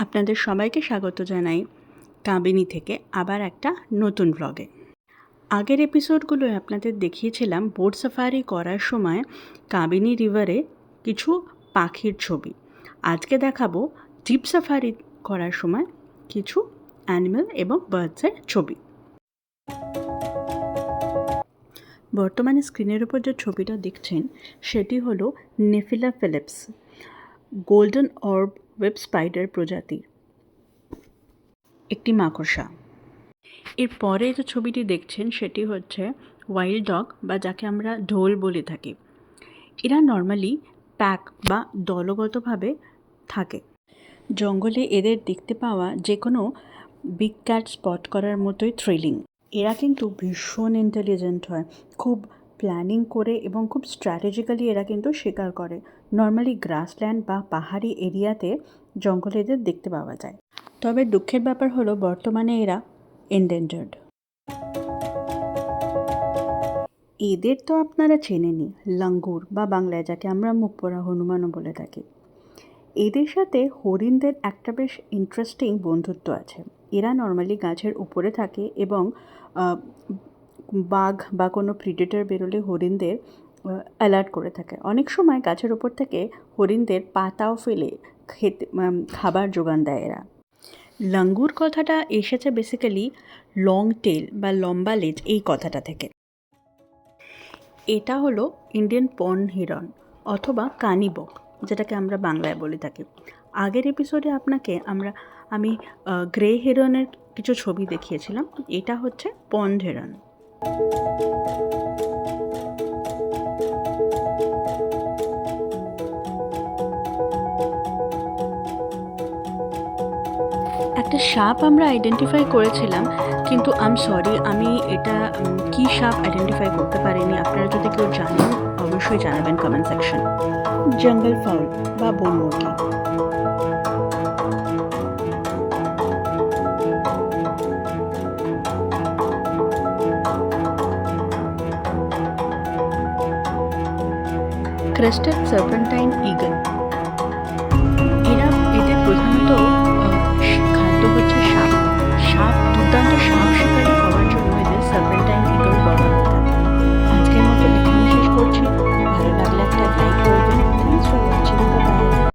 আপনাদের সবাইকে স্বাগত জানাই কাবিনী থেকে আবার একটা নতুন ব্লগে। আগের এপিসোডগুলোয় আপনাদের দেখিয়েছিলাম বোট সাফারি করার সময় কাবিনী রিভারে কিছু পাখির ছবি। আজকে দেখাবো জিপ সাফারি করার সময় কিছু অ্যানিম্যাল এবং বার্ডসের ছবি। বর্তমানে স্ক্রিনের উপর যে ছবিটা দেখছেন সেটি হলো নেফিলা ফিলিপস, গোল্ডেন অর্ব ওয়েব স্পাইডার প্রজাতির একটি মাকড়সা। এর পরে যে ছবিটি দেখছেন সেটি হচ্ছে ওয়াইল্ড ডগ বা যাকে আমরা ঢোল বলে থাকি। এরা নর্মালি প্যাক বা দলগতভাবে থাকে। জঙ্গলে এদের দেখতে পাওয়া যে কোনো বিগ ক্যাট স্পট করার মতোই থ্রিলিং। এরা কিন্তু ভীষণ ইন্টেলিজেন্ট হয়, খুব প্ল্যানিং করে এবং খুব স্ট্র্যাটেজিক্যালি এরা কিন্তু শিকার করে। নর্মালি গ্রাসল্যান্ড বা পাহাড়ি এরিয়াতে জঙ্গলে এদের দেখতে পাওয়া যায়। তবে দুঃখের ব্যাপার হলো বর্তমানে এরা এন্ডেঞ্জার্ড। এদের তো আপনারা চেনেনই, লাঙ্গুর বা বাংলায় যাকে আমরা মুখপোড়া হনুমানও বলে থাকি। এদের সাথে হরিণদের একটা বেশ ইন্টারেস্টিং বন্ধুত্ব আছে। এরা নর্মালি গাছের উপরে থাকে এবং বাঘ বা কোনো প্রিডেটর বেরোলে হরিণদের অ্যালার্ট করে থাকে। অনেক সময় গাছের উপর থেকে হরিণদের পাতাও ফেলে খাবার যোগান দেয় এরা। লাঙ্গুর কথাটা এসেছে বেসিক্যালি লং টেল বা লম্বা লেজ এই কথাটা থেকে। এটা হলো ইন্ডিয়ান পর্ন হিরন অথবা কানিবক, যেটাকে আমরা বাংলায় বলে থাকি। আগের এপিসোডে আমি গ্রে হিরনের কিছু ছবি দেখিয়েছিলাম। এটা হচ্ছে পন্ড হিরন। একটা সাপ আমরা আইডেন্টিফাই করেছিলাম, কিন্তু আমি এটা কী সাপ আইডেন্টিফাই করতে পারিনি। আপনারা যদি কেউ জানেন অবশ্যই জানাবেন কমেন্ট সেকশন। জঙ্গল ফাউল বা বনমুরগি। Crested Serpentine eagle.